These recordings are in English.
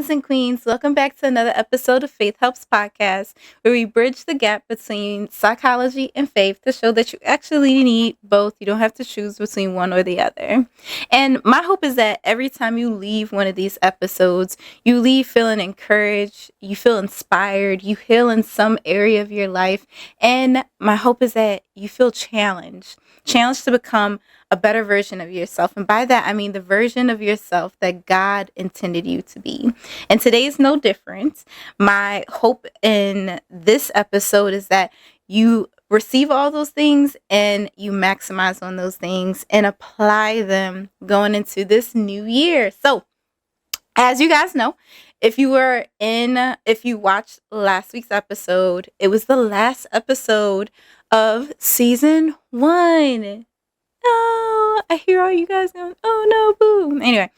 kings and queens. Welcome back to another episode of Faith Helps Podcast, where we bridge the gap between psychology and faith to show that you actually need both. You don't have to choose between one or the other. And my hope is that every time you leave one of these episodes, you leave feeling encouraged, you feel inspired, you heal in some area of your life. And my hope is that you feel challenged to become a better version of yourself. And by that, I mean the version of yourself that God intended you to be. And today is no different. My hope in this episode is that you receive all those things and you maximize on those things and apply them going into this new year. So, as you guys know, if you watched last week's episode, it was the last episode of season 1. Oh, I hear all you guys going, oh no, boo. Anyway,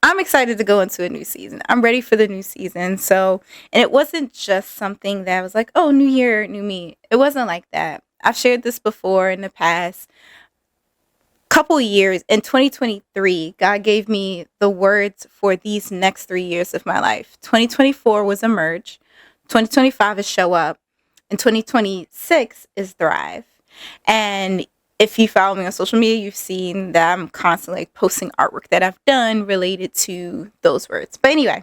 I'm excited to go into a new season. I'm ready for the new season. So, and it wasn't just something that was like, oh, new year, new me. It wasn't like that. I've shared this before in the past couple years. In 2023, God gave me the words for these next 3 years of my life. 2024 was emerge, 2025 is show up, and 2026 is thrive. And if you follow me on social media, you've seen that I'm constantly posting artwork that I've done related to those words. But anyway,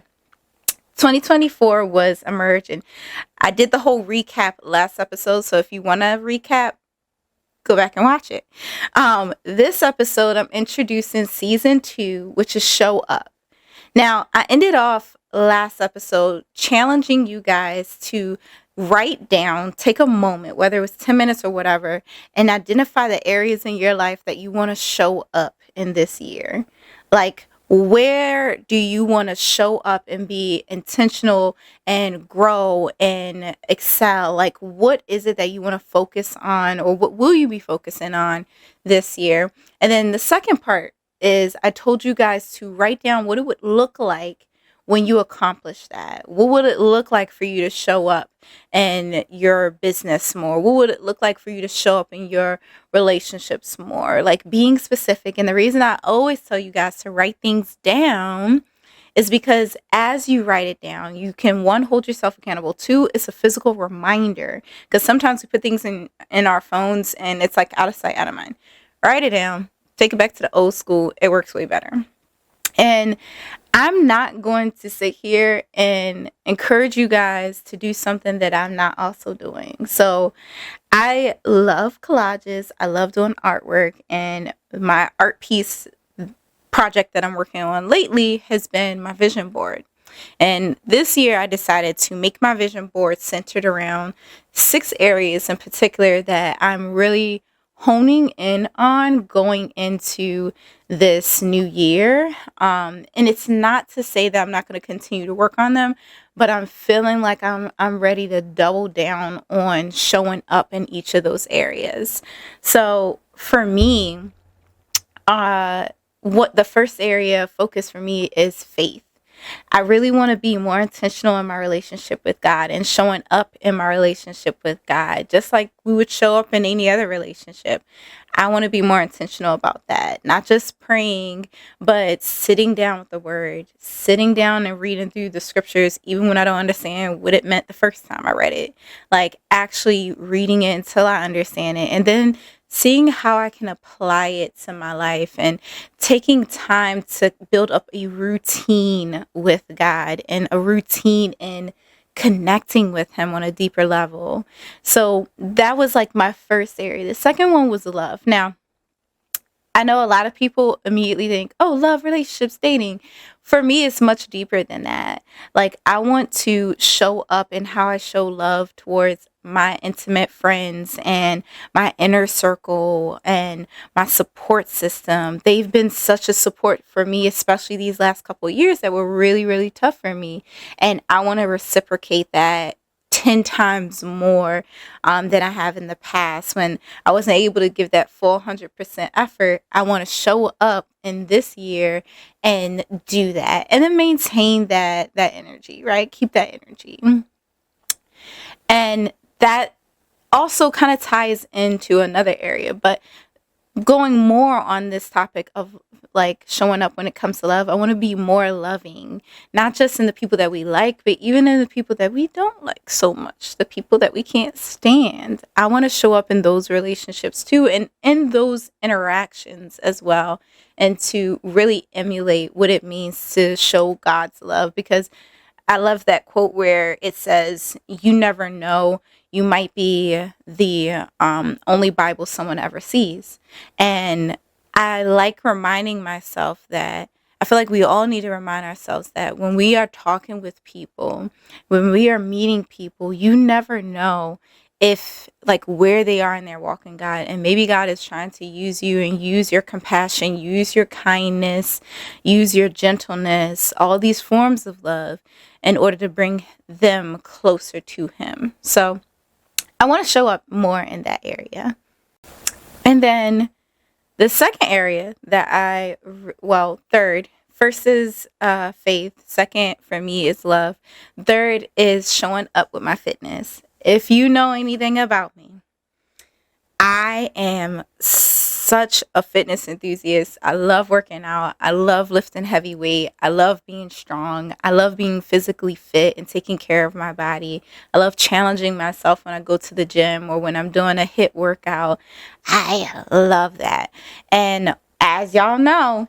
2024 was emerge, and I did the whole recap last episode. So if you want to recap, go back and watch it. This episode, I'm introducing season 2, which is show up. Now, I ended off last episode challenging you guys to write down, take a moment, whether it was 10 minutes or whatever, and identify the areas in your life that you want to show up in this year. Like, where do you want to show up and be intentional and grow and excel? Like, what is it that you want to focus on, or what will you be focusing on this year? And then the second part is I told you guys to write down what it would look like when you accomplish that. What would it look like for you to show up in your business more? What would it look like for you to show up in your relationships more? Like, being specific. And the reason I always tell you guys to write things down is because as you write it down, you can, one, hold yourself accountable. Two, it's a physical reminder. Because sometimes we put things in our phones and it's like out of sight, out of mind. Write it down. Take it back to the old school. It works way better. And I'm not going to sit here and encourage you guys to do something that I'm not also doing. So I love collages. I love doing artwork. And my art piece project that I'm working on lately has been my vision board. And this year I decided to make my vision board centered around 6 areas in particular that I'm really honing in on going into this new year. And it's not to say that I'm not going to continue to work on them, but I'm feeling like I'm ready to double down on showing up in each of those areas. So for me, what the first area of focus for me is faith. I really want to be more intentional in my relationship with God and showing up in my relationship with God, just like we would show up in any other relationship. I want to be more intentional about that, not just praying, but sitting down with the word, sitting down and reading through the scriptures, even when I don't understand what it meant the first time I read it, like actually reading it until I understand it. And then seeing how I can apply it to my life and taking time to build up a routine with God and a routine in connecting with him on a deeper level. So that was like my first area. The second one was love. Now, I know a lot of people immediately think, oh, love, relationships, dating. For me, it's much deeper than that. Like, I want to show up in how I show love towards my intimate friends and my inner circle and my support system. They've been such a support for me, especially these last couple of years that were really, really tough for me. And I want to reciprocate that 10 times more than I have in the past. When I wasn't able to give that full 100% effort, I want to show up in this year and do that, and then maintain that energy, right? Keep that energy. And that also kind of ties into another area, but going more on this topic of like showing up when it comes to love. I want to be more loving, not just in the people that we like, but even in the people that we don't like so much, the people that we can't stand. I want to show up in those relationships too, and in those interactions as well, and to really emulate what it means to show God's love. Because I love that quote where it says, "You never know. You might be the only Bible someone ever sees." And I like reminding myself that I feel like we all need to remind ourselves that when we are talking with people, when we are meeting people, you never know if like where they are in their walk in God. And maybe God is trying to use you and use your compassion, use your kindness, use your gentleness, all these forms of love in order to bring them closer to Him. So I want to show up more in that area. And then the second area that third, first is faith. Second for me is love. Third is showing up with my fitness. If you know anything about me, I am such a fitness enthusiast. I love working out. I love lifting heavy weight. I love being strong. I love being physically fit and taking care of my body. I love challenging myself when I go to the gym or when I'm doing a HIIT workout. I love that. And as y'all know,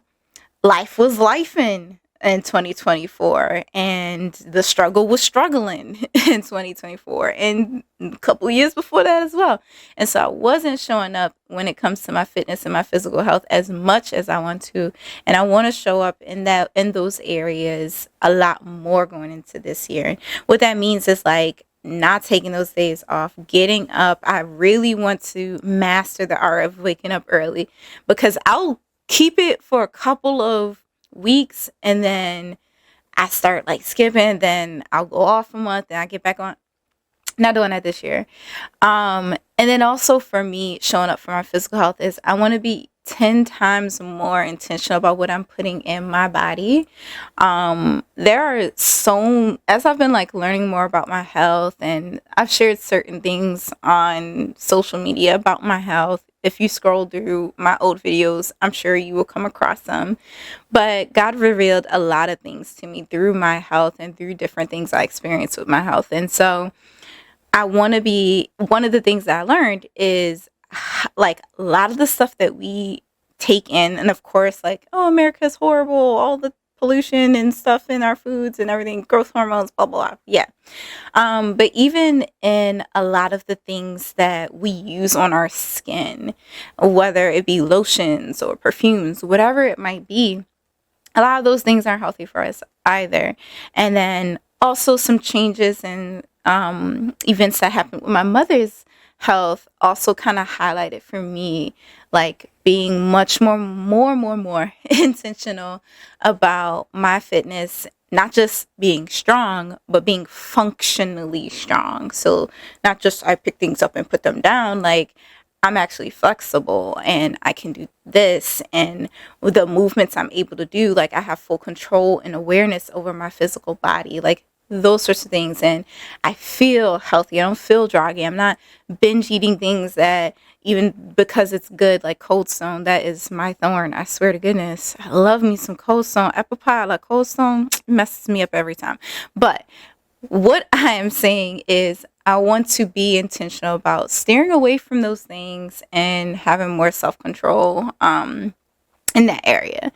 life was lifing in 2024, and the struggle was struggling in 2024 and a couple of years before that as well. And so I wasn't showing up when it comes to my fitness and my physical health as much as I want to, and I want to show up in those areas a lot more going into this year. What that means is like not taking those days off, getting up. I really want to master the art of waking up early, because I'll keep it for a couple of weeks and then I start like skipping, then I'll go off a month and I get back on. Not doing that this year. And then also for me, showing up for my physical health is I want to be 10 times more intentional about what I'm putting in my body. There are as I've been like learning more about my health, and I've shared certain things on social media about my health. If you scroll through my old videos, I'm sure you will come across them. But God revealed a lot of things to me through my health and through different things I experienced with my health. And so I want to be, one of the things that I learned is like a lot of the stuff that we take in, and of course, like, oh, America's horrible, all the pollution and stuff in our foods and everything, growth hormones, blah, blah, blah. Yeah. But even in a lot of the things that we use on our skin, whether it be lotions or perfumes, whatever it might be, a lot of those things aren't healthy for us either. And then also some changes in events that happened with my mother's health also kind of highlighted for me like being much more intentional about my fitness, not just being strong, but being functionally strong. So not just I pick things up and put them down, like I'm actually flexible and I can do this, and with the movements I'm able to do, like I have full control and awareness over my physical body, like those sorts of things. And I feel healthy. I don't feel druggy. I'm not binge eating things that, even because it's good, like Cold Stone, that is my thorn. I swear to goodness. I love me some Cold Stone. Apple pie, like Cold Stone, messes me up every time. But what I am saying is I want to be intentional about steering away from those things and having more self-control in that area.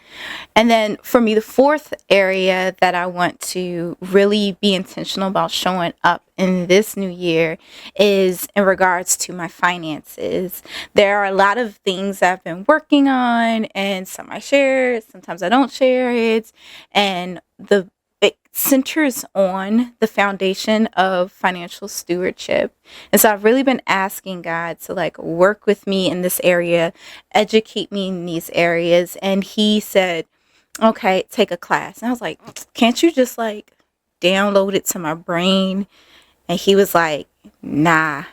And then for me, the fourth area that I want to really be intentional about showing up in this new year is in regards to my finances. There are a lot of things I've been working on, and some I share, sometimes I don't share it. And it centers on the foundation of financial stewardship. And so I've really been asking God to like work with me in this area, educate me in these areas. And He said, okay, take a class. And I was like, can't you just like download it to my brain? And He was like, nah,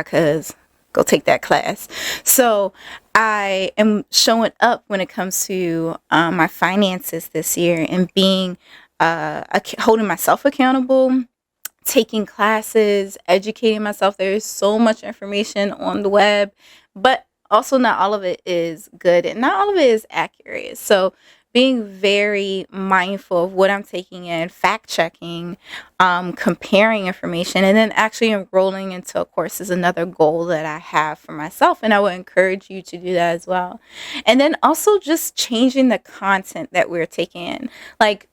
cuz go take that class. So I am showing up when it comes to my finances this year, and being holding myself accountable, taking classes, educating myself. There is so much information on the web, but also not all of it is good and not all of it is accurate. So being very mindful of what I'm taking in, fact checking, comparing information, and then actually enrolling into a course is another goal that I have for myself. And I would encourage you to do that as well. And then also just changing the content that we're taking in. Like,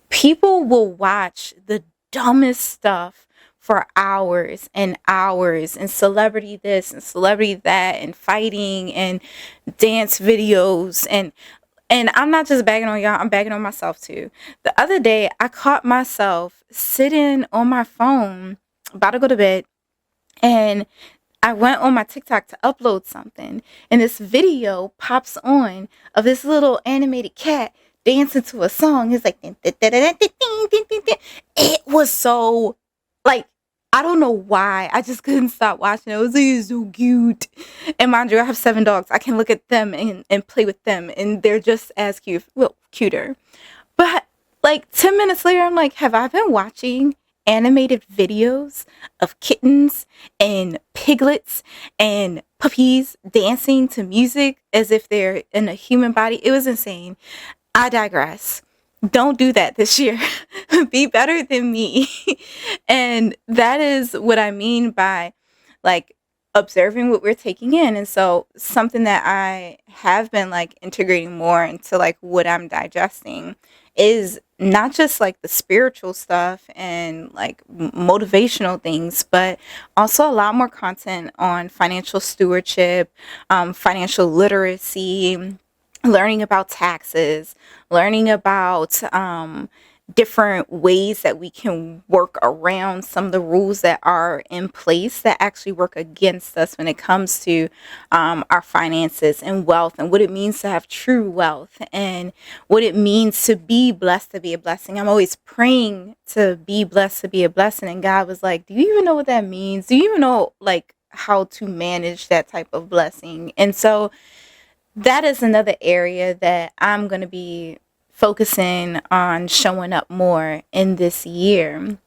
people will watch the dumbest stuff for hours and hours, and celebrity this and celebrity that, and fighting and dance videos, and I'm not just bagging on y'all, I'm bagging on myself too. The other day I caught myself sitting on my phone about to go to bed, and I went on my TikTok to upload something, and this video pops on of this little animated cat dancing to a song. It's like, it was so, like, I don't know why. I just couldn't stop watching it. It was like, it's so cute. And mind you, I have 7 dogs. I can look at them and play with them, and they're just as cute, well, cuter. But like 10 minutes later, I'm like, have I been watching animated videos of kittens and piglets and puppies dancing to music as if they're in a human body? It was insane. I digress. Don't do that this year. Be better than me. And that is what I mean by, like, observing what we're taking in. And so something that I have been like integrating more into like what I'm digesting is not just like the spiritual stuff and like motivational things, but also a lot more content on financial stewardship, financial literacy, learning about taxes, learning about different ways that we can work around some of the rules that are in place that actually work against us when it comes to our finances and wealth, and what it means to have true wealth, and what it means to be blessed to be a blessing. I'm always praying to be blessed to be a blessing, and God was like, do you even know what that means? Do you even know like how to manage that type of blessing? And so that is another area that I'm going to be focusing on showing up more in this year.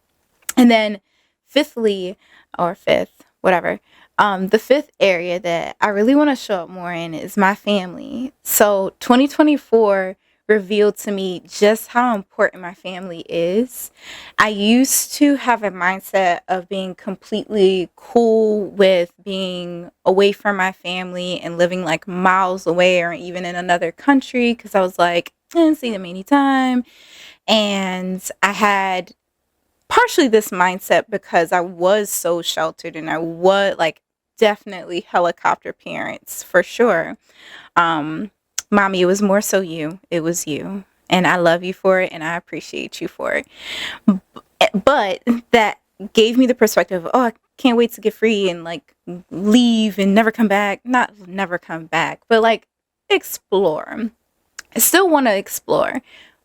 And then fifthly, or fifth, whatever, the fifth area that I really want to show up more in is my family. So 2024 revealed to me just how important my family is. I used to have a mindset of being completely cool with being away from my family and living like miles away or even in another country, because I was like, I didn't see them anytime. And I had partially this mindset because I was so sheltered, and I was like definitely helicopter parents for sure. Um, Mommy, it was more so you. It was you. And I love you for it, and I appreciate you for it. But that gave me the perspective of, oh, I can't wait to get free and like leave and never come back. Not never come back, but like explore. I still want to explore,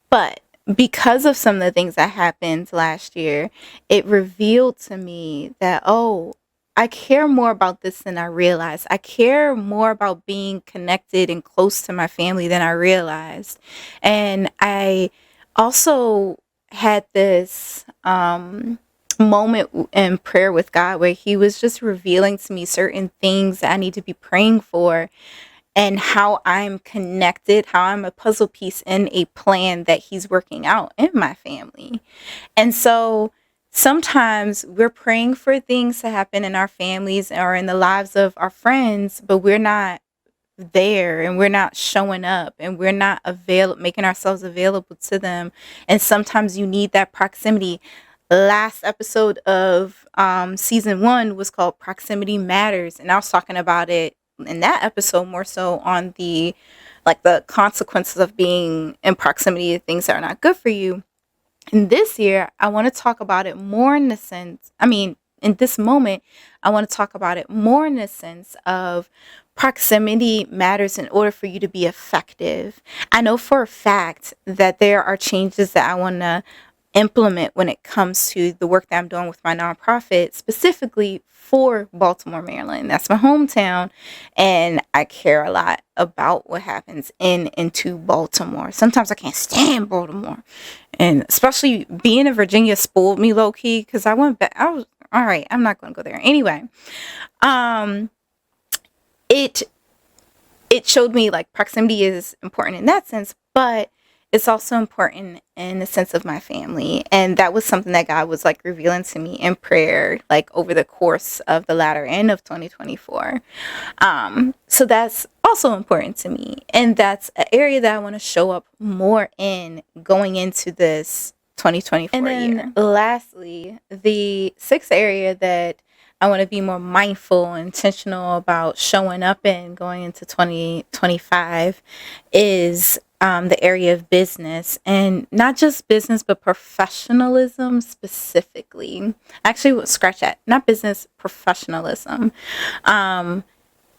but because of some of the things that happened last year, it revealed to me that, oh, I care more about this than I realized. I care more about being connected and close to my family than I realized. And I also had this moment in prayer with God where He was just revealing to me certain things that I need to be praying for, and how I'm connected, how I'm a puzzle piece in a plan that He's working out in my family. And so sometimes we're praying for things to happen in our families or in the lives of our friends, but we're not there, and we're not showing up, and we're not making ourselves available to them. And sometimes you need that proximity. Last episode of season 1 was called Proximity Matters, and I was talking about it in that episode more so on the consequences of being in proximity to things that are not good for you. And this year I want to talk about it more in the sense, in this moment I want to talk about it more in the sense of proximity matters in order for you to be effective. I know for a fact that there are changes that I want to implement when it comes to the work that I'm doing with my nonprofit, specifically for Baltimore, Maryland. That's my hometown, and I care a lot about what happens in and to Baltimore. Sometimes I can't stand Baltimore, and especially being in Virginia spoiled me low key, because I went back. I was all right. I'm not going to go there anyway. It it showed me like proximity is important in that sense, but it's also important in the sense of my family. And that was something that God was like revealing to me in prayer, like over the course of the latter end of 2024. So that's also important to me. And that's an area that I want to show up more in going into this 2024 and then year. Lastly, the sixth area that I want to be more mindful and intentional about showing up in going into 2025 is the area of business, and not just business, but professionalism specifically. Actually, scratch that. Not business, professionalism.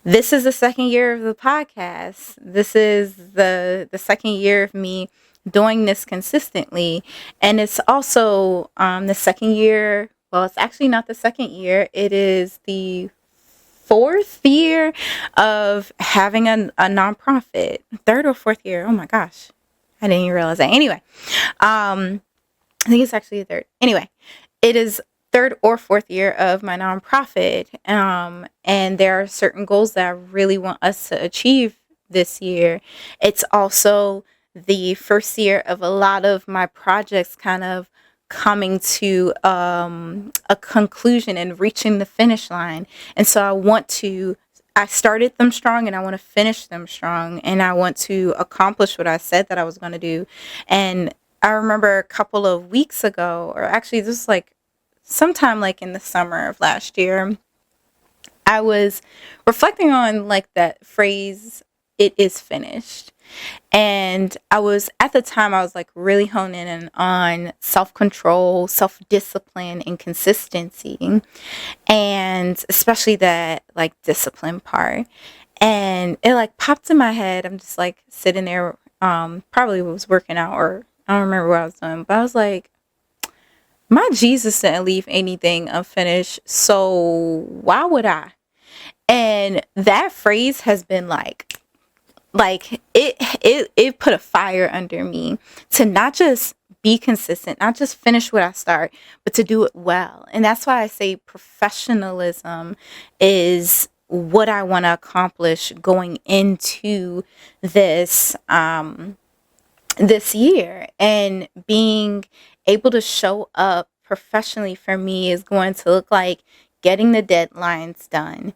This is the second year of the podcast. This is the second year of me doing this consistently. And it's also the second year. Well, it's actually not the second year. It is the fourth year of having a nonprofit. Third or fourth year. Oh my gosh. I didn't even realize that. Anyway, I think it's actually the third. Anyway, it is third or fourth year of my nonprofit. And there are certain goals that I really want us to achieve this year. It's also the first year of a lot of my projects kind of coming to a conclusion and reaching the finish line. And so I started them strong and I want to finish them strong, and I want to accomplish what I said that I was going to do. And I remember a couple of weeks ago, or actually this was like sometime like in the summer of last year, I was reflecting on like that phrase, "it is finished." And at the time, I was like really honing in on self-control, self-discipline, and consistency. And especially that like discipline part. And it like popped in my head. I'm just like sitting there, probably was working out, or I don't remember what I was doing, but I was like, my Jesus didn't leave anything unfinished, so why would I? And that phrase has been like it put a fire under me to not just be consistent, not just finish what I start, but to do it well. And that's why I say professionalism is what I want to accomplish going into this this year. And being able to show up professionally for me is going to look like getting the deadlines done,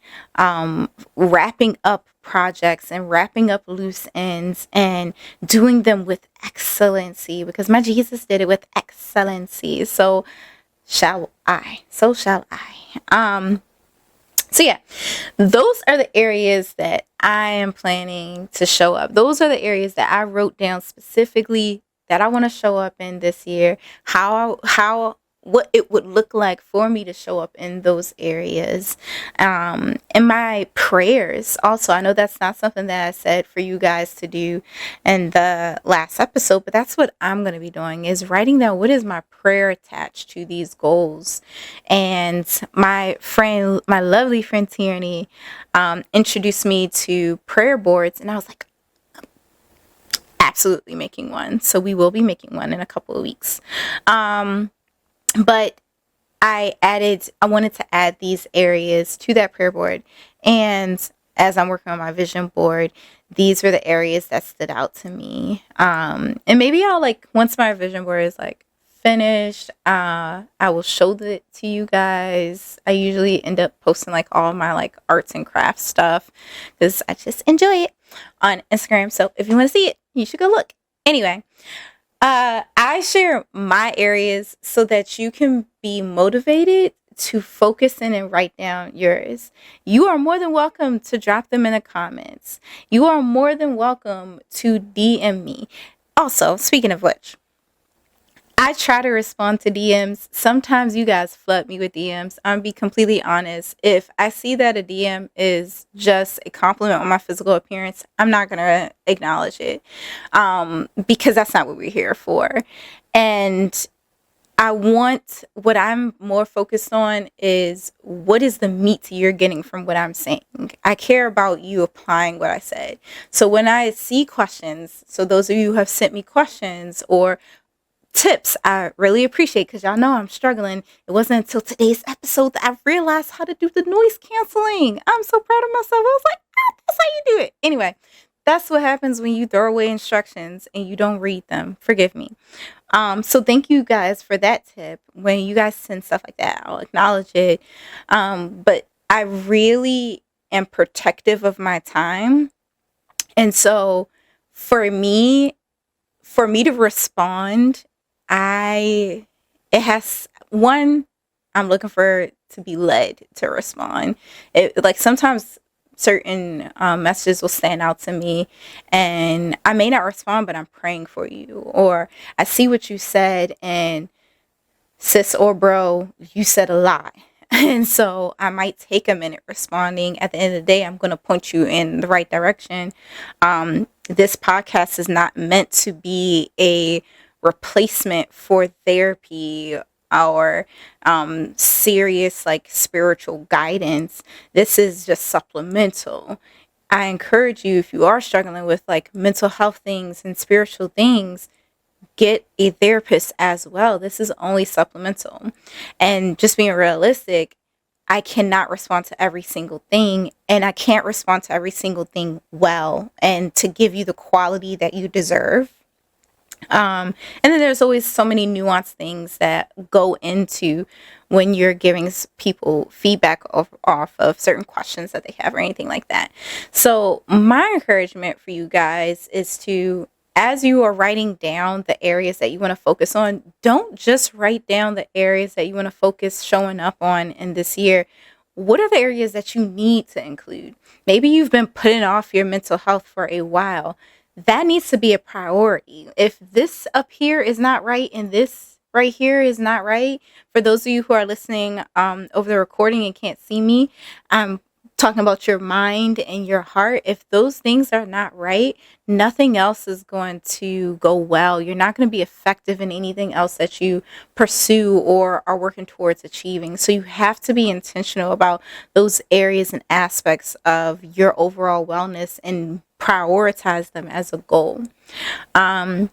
wrapping up projects and wrapping up loose ends and doing them with excellency, because my Jesus did it with excellency. So shall I. So shall I. So yeah, those are the areas that I am planning to show up. Those are the areas that I wrote down specifically that I want to show up in this year. What it would look like for me to show up in those areas. And my prayers also, I know that's not something that I said for you guys to do in the last episode, but that's what I'm going to be doing, is writing down what is my prayer attached to these goals. And my lovely friend Tierney, introduced me to prayer boards, and I was like, absolutely making one. So we will be making one in a couple of weeks. But I wanted to add these areas to that prayer board. And as I'm working on my vision board, these were the areas that stood out to me. And maybe I'll once my vision board is finished, I will show it to you guys. I usually end up posting all my arts and crafts stuff because I just enjoy it on Instagram. So if you want to see it, you should go look. Anyway. I share my areas so that you can be motivated to focus in and write down yours. You are more than welcome to drop them in the comments. You are more than welcome to DM me. Also, speaking of which, I try to respond to DMs. Sometimes you guys flood me with DMs. I'm gonna be completely honest. If I see that a DM is just a compliment on my physical appearance, I'm not gonna acknowledge it, because that's not what we're here for. And what I'm more focused on is what is the meat you're getting from what I'm saying. I care about you applying what I said. So when I see questions, so those of you who have sent me questions or tips, I really appreciate, because y'all know I'm struggling. It wasn't until today's episode that I realized how to do the noise canceling. I'm so proud of myself. I was like, That's how you do it. Anyway, that's what happens when you throw away instructions and you don't read them. Forgive me. So thank you guys for that tip. When you guys send stuff like that, I'll acknowledge it. But I really am protective of my time. And so for me, to respond, I it has one, I'm looking for it to be led to respond. It like sometimes certain messages will stand out to me and I may not respond, but I'm praying for you, or I see what you said and sis or bro, you said a lot. And so I might take a minute responding. At the end of the day, I'm going to point you in the right direction. This podcast is not meant to be a replacement for therapy or serious like spiritual guidance. This is just supplemental. I encourage you, if you are struggling with like mental health things and spiritual things, get a therapist as well. This is only supplemental. And just being realistic, I cannot respond to every single thing, and I can't respond to every single thing well and to give you the quality that you deserve. And then there's always so many nuanced things that go into when you're giving people feedback off of certain questions that they have or anything like that. So my encouragement for you guys is to, as you are writing down the areas that you want to focus on, don't just write down the areas that you want to focus showing up on in this year. What are the areas that you need to include? Maybe you've been putting off your mental health for a while. That needs to be a priority. If this up here is not right and this right here is not right, for those of you who are listening over the recording and can't see me, I'm talking about your mind and your heart. If those things are not right, nothing else is going to go well. You're not going to be effective in anything else that you pursue or are working towards achieving. So you have to be intentional about those areas and aspects of your overall wellness and prioritize them as a goal. And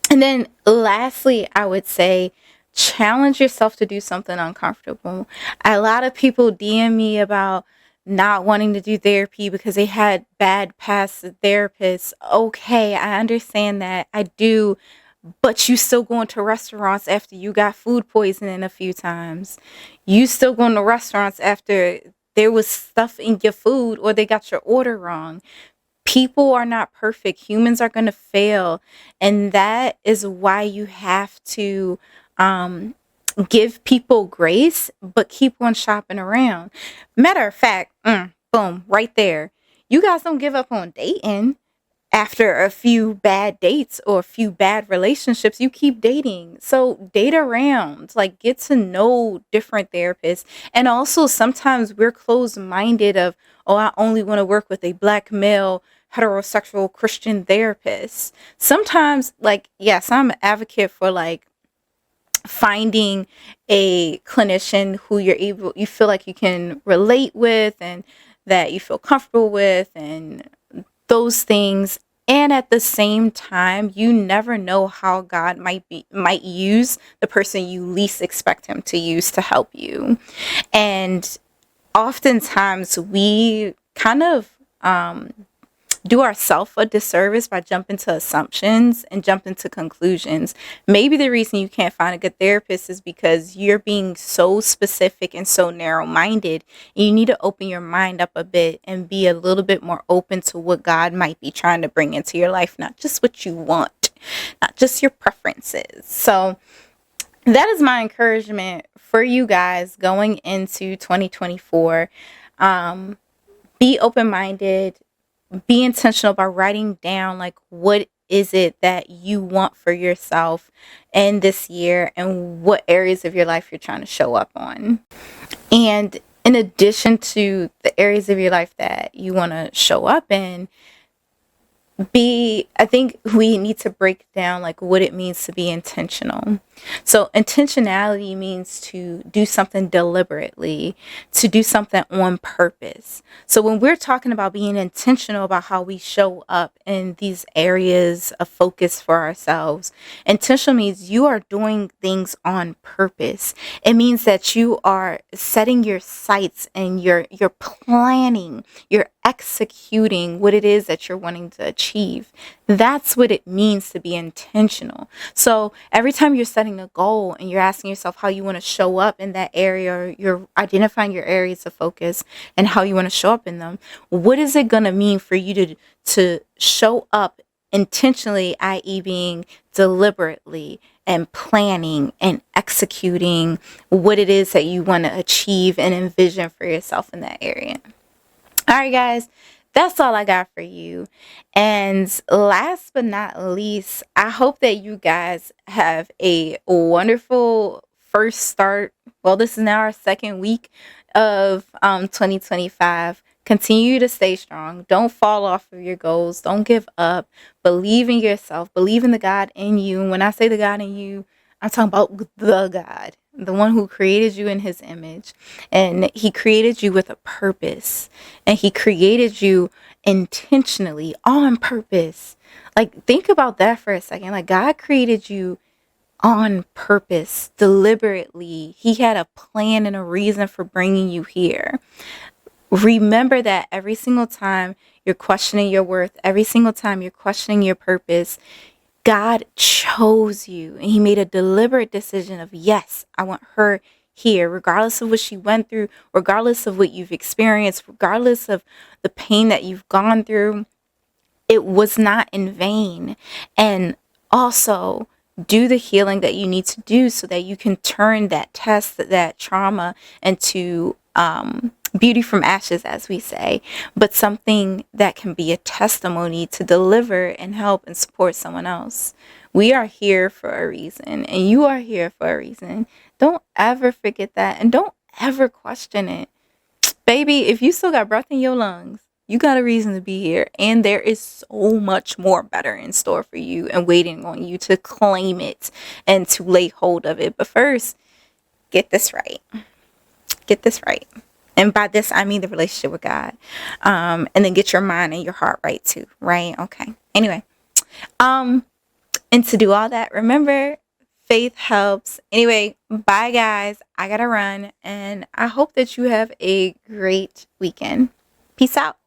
then lastly, I would say challenge yourself to do something uncomfortable. A lot of people DM me about not wanting to do therapy because they had bad past therapists. Okay, I understand that. I do. But you still going to restaurants after you got food poisoning a few times. You still going to restaurants after there was stuff in your food or they got your order wrong. People are not perfect. Humans are going to fail. And that is why you have to give people grace, but keep on shopping around. Matter of fact, boom, right there. You guys don't give up on dating. After a few bad dates or a few bad relationships, you keep dating. So date around, like get to know different therapists. And also sometimes we're closed-minded of, oh, I only want to work with a Black male heterosexual Christian therapist. Sometimes, like, yes, I'm an advocate for like finding a clinician who you feel like you can relate with and that you feel comfortable with and those things. And at the same time, you never know how God might use the person you least expect him to use to help you. And oftentimes we kind of do ourselves a disservice by jumping to assumptions and jumping to conclusions. Maybe the reason you can't find a good therapist is because you're being so specific and so narrow-minded. And you need to open your mind up a bit and be a little bit more open to what God might be trying to bring into your life, not just what you want, not just your preferences. So that is my encouragement for you guys going into 2024. Be open-minded. Be intentional about writing down like what is it that you want for yourself in this year and what areas of your life you're trying to show up on. And in addition to the areas of your life that you want to show up in, I think we need to break down like what it means to be intentional. So intentionality means to do something deliberately, to do something on purpose. So when we're talking about being intentional about how we show up in these areas of focus for ourselves, intentional means you are doing things on purpose. It means that you are setting your sights and you're planning, you're executing what it is that you're wanting to achieve. That's what it means to be intentional. So every time you're setting a goal and you're asking yourself how you want to show up in that area, or you're identifying your areas of focus and how you want to show up in them, what is it going to mean for you to show up intentionally, i.e. being deliberately and planning and executing what it is that you want to achieve and envision for yourself in that area. All right, guys, that's all I got for you. And last but not least, I hope that you guys have a wonderful first start. Well, this is now our second week of 2025. Continue to stay strong. Don't fall off of your goals. Don't give up. Believe in yourself. Believe in the God in you. And when I say the God in you, I'm talking about the God, the one who created you in his image. And he created you with a purpose. And he created you intentionally, on purpose. Like, think about that for a second. Like, God created you on purpose, deliberately. He had a plan and a reason for bringing you here. Remember that every single time you're questioning your worth, every single time you're questioning your purpose, God chose you and he made a deliberate decision of, yes, I want her here, regardless of what she went through, regardless of what you've experienced, regardless of the pain that you've gone through. It was not in vain. And also, do the healing that you need to do so that you can turn that test, that trauma, into beauty from ashes, as we say, but something that can be a testimony to deliver and help and support someone else. We are here for a reason, and you are here for a reason. Don't ever forget that, and don't ever question it. Baby, if you still got breath in your lungs, you got a reason to be here. And there is so much more better in store for you and waiting on you to claim it and to lay hold of it. But first, get this right. Get this right. And by this, I mean the relationship with God. And then get your mind and your heart right too. Right? Okay. Anyway. And to do all that, remember, faith helps. Anyway, bye guys. I gotta run. And I hope that you have a great weekend. Peace out.